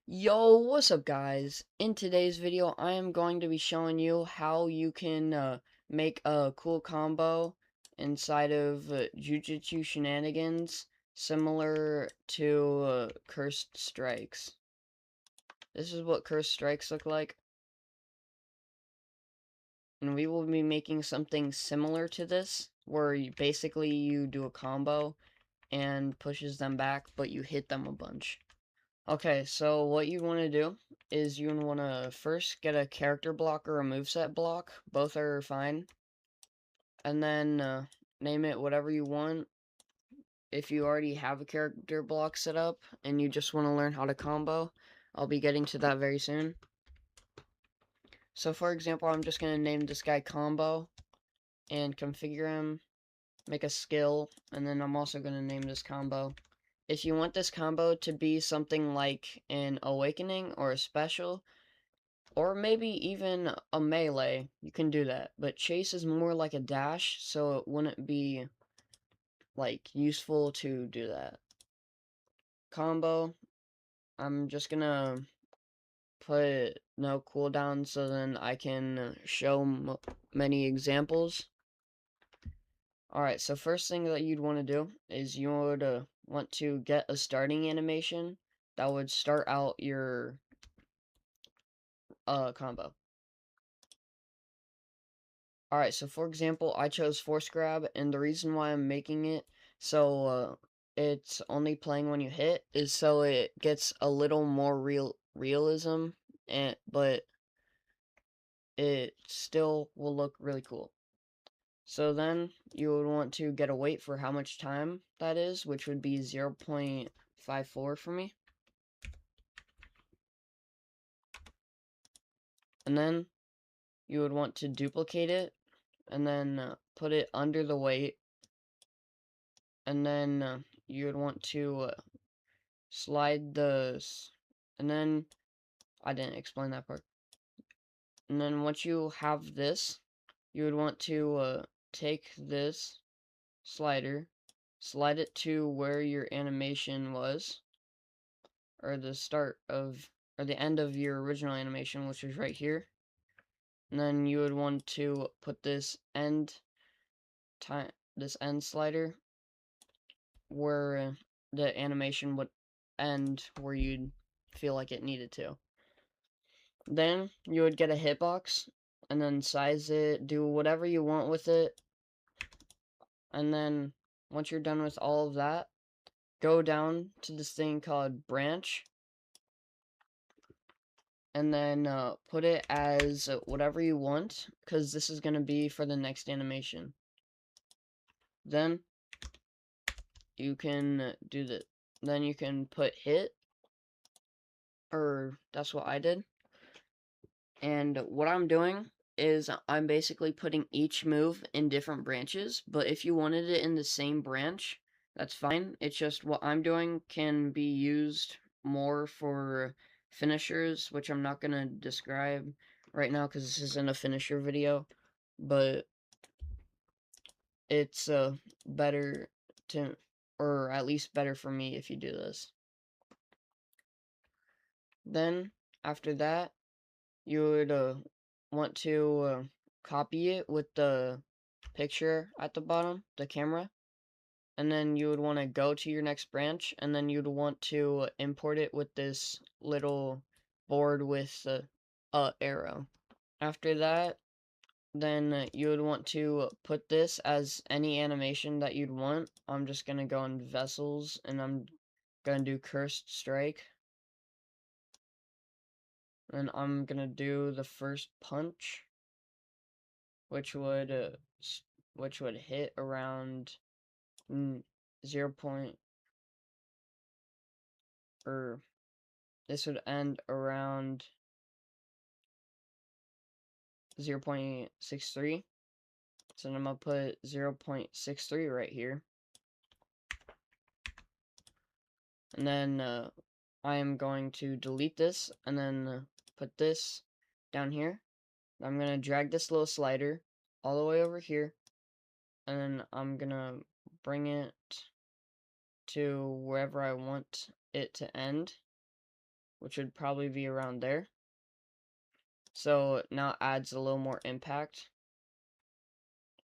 Yo, what's up guys? In today's video, I am going to be showing you how you can make a cool combo inside of Jujutsu Shenanigans, similar to Cursed Strikes. This is what Cursed Strikes look like, and we will be making something similar to this, where basically you do a combo and pushes them back, but you hit them a bunch. Okay, so what you want to do is you want to first get a character block or a moveset block. Both are fine. And then name it whatever you want. If you already have a character block set up and you just want to learn how to combo, I'll be getting to that very soon. So for example, I'm just going to name this guy Combo and configure him, make a skill, and then I'm also going to name this combo. If you want this combo to be something like an awakening or a special, or maybe even a melee, you can do that. But chase is more like a dash, so it wouldn't be, like, useful to do that. Combo, I'm just gonna put no cooldown so then I can show many examples. Alright, so first thing that you'd want to do is you would want to get a starting animation that would start out your combo. Alright, so for example, I chose Force Grab, and the reason why I'm making it so it's only playing when you hit is so it gets a little more realism, but it still will look really cool. So then you would want to get a weight for how much time that is, which would be 0.54 for me. And then you would want to duplicate it, and then put it under the weight, and then you would want to slide and then I didn't explain that part. And then once you have this, you would want to take this slider, slide it to where your animation was, or the start of, or the end of your original animation, which is right here. And then you would want to put this end slider where the animation would end where you'd feel like it needed to. Then you would get a hitbox and then size it, do whatever you want with it. And then once you're done with all of that, go down to this thing called branch, and then put it as whatever you want, because this is going to be for the next animation. Then you can do that. Then you can put hit, or that's what I did. And what I'm doing is I'm basically putting each move in different branches, but if you wanted it in the same branch, that's fine. It's just what I'm doing can be used more for finishers, which I'm not going to describe right now because this isn't a finisher video, but it's better to, or at least better for me if you do this. Then, after that, you would want to copy it with the picture at the bottom, the camera, and then you would want to go to your next branch, and then you'd want to import it with this little board with the arrow. After that, then you would want to put this as any animation that you'd want. I'm just going to go in Vessels, and I'm going to do Cursed Strike. And I'm going to do the first punch, which would hit around 0 point, or this would end around 0.63. So I'm gonna put 0.63 right here, and then I am going to delete this and then put this down here. I'm gonna drag this little slider all the way over here, and then I'm gonna bring it to wherever I want it to end. which would probably be around there. So now it adds a little more impact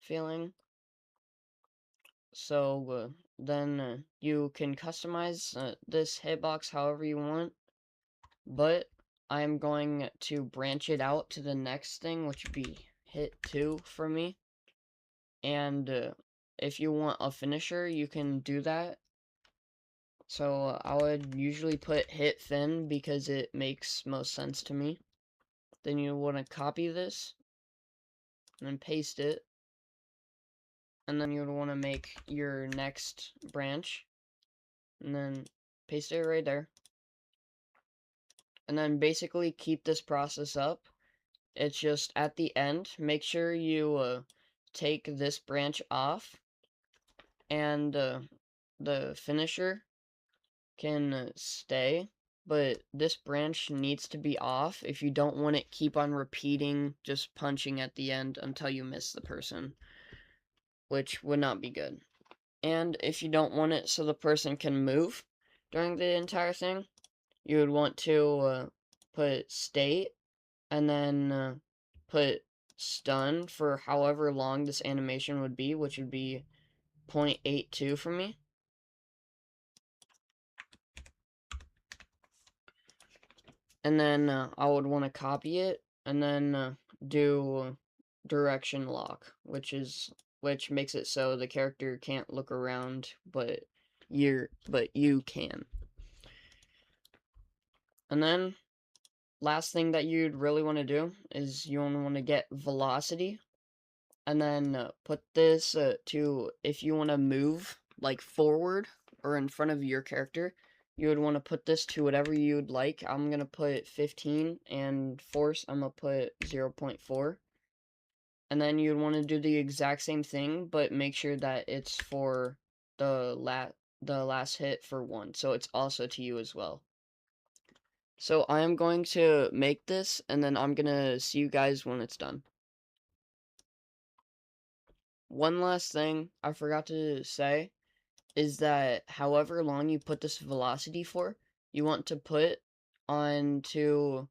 feeling. So then you can customize this hitbox however you want, but I'm going to branch it out to the next thing, which would be hit 2 for me. And if you want a finisher, you can do that. So I would usually put hit fin because it makes most sense to me. Then you want to copy this and then paste it. And then you would want to make your next branch and then paste it right there. And then basically keep this process up. It's just at the end, make sure you take this branch off, and the finisher can stay, but this branch needs to be off if you don't want it keep on repeating, just punching at the end until you miss the person, which would not be good. And if you don't want it so the person can move during the entire thing, you would want to put state and then put stun for however long this animation would be, which would be 0.82 for me. And then I would want to copy it and then do direction lock, which makes it so the character can't look around, but you can. And then last thing that you'd really want to do is you want to get velocity, and then put this to, if you want to move like forward or in front of your character, you would want to put this to whatever you'd like. I'm going to put 15, and force, I'm going to put 0.4. And then you'd want to do the exact same thing, but make sure that it's for the last hit for 1, so it's also to you as well. So I am going to make this, and then I'm going to see you guys when it's done. One last thing I forgot to say is that however long you put this velocity for, you want to put onto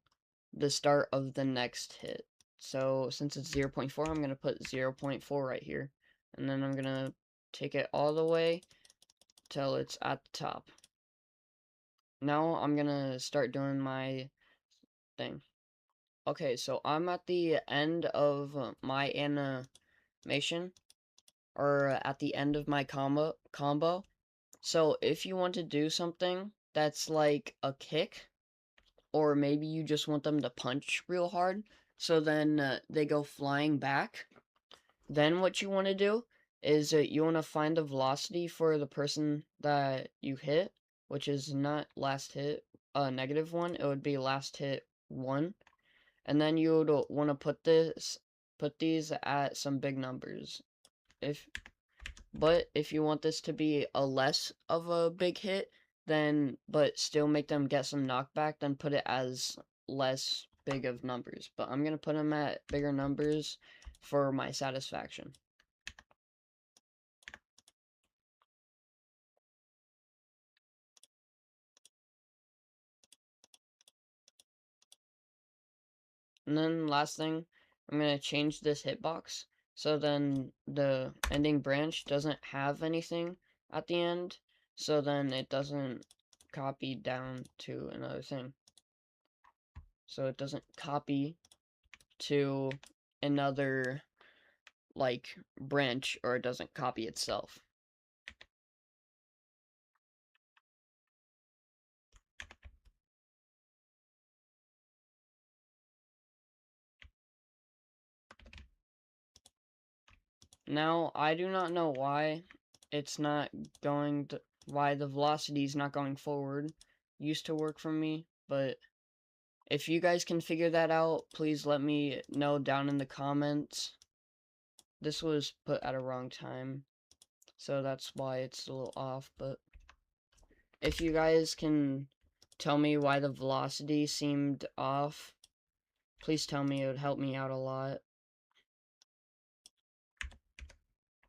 the start of the next hit. So since it's 0.4, I'm going to put 0.4 right here. And then I'm going to take it all the way till it's at the top. Now I'm going to start doing my thing. Okay, so I'm at the end of my animation, or at the end of my combo. So if you want to do something that's like a kick, or maybe you just want them to punch real hard, so then they go flying back, then what you want to do is you want to find the velocity for the person that you hit, which is not last hit -1, it would be last hit 1. And then you would want to put these at some big numbers. But if you want this to be a less of a big hit, then but still make them get some knockback, then put it as less big of numbers. But I'm gonna put them at bigger numbers for my satisfaction. And then last thing, I'm gonna change this hitbox so then the ending branch doesn't have anything at the end, so then it doesn't copy down to another thing. So it doesn't copy to another like branch, or it doesn't copy itself. Now I do not know why it's not going to, why the velocity is not going forward. Used to work for me, but if you guys can figure that out, please let me know down in the comments. This was put at a wrong time, so that's why it's a little off, but if you guys can tell me why the velocity seemed off, please tell me. It would help me out a lot.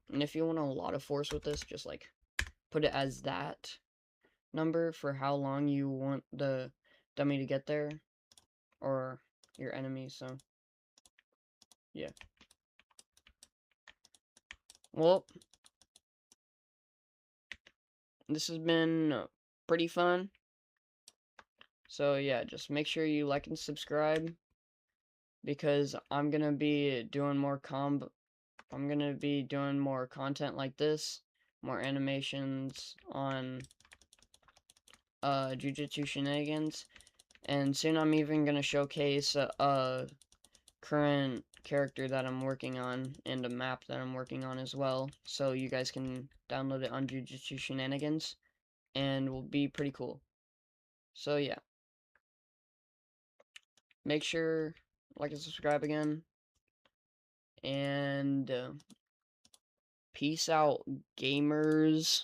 And if you want a lot of force with this, just like put it as that number for how long you want the dummy to get there, or your enemy, so yeah. Well, this has been pretty fun. So yeah, just make sure you like and subscribe, because I'm gonna be doing more content like this, more animations on Jujutsu Shenanigans, and soon I'm even gonna showcase a current character that I'm working on and a map that I'm working on as well, so you guys can download it on Jujutsu Shenanigans, and will be pretty cool. So yeah, make sure like and subscribe again, and peace out, gamers.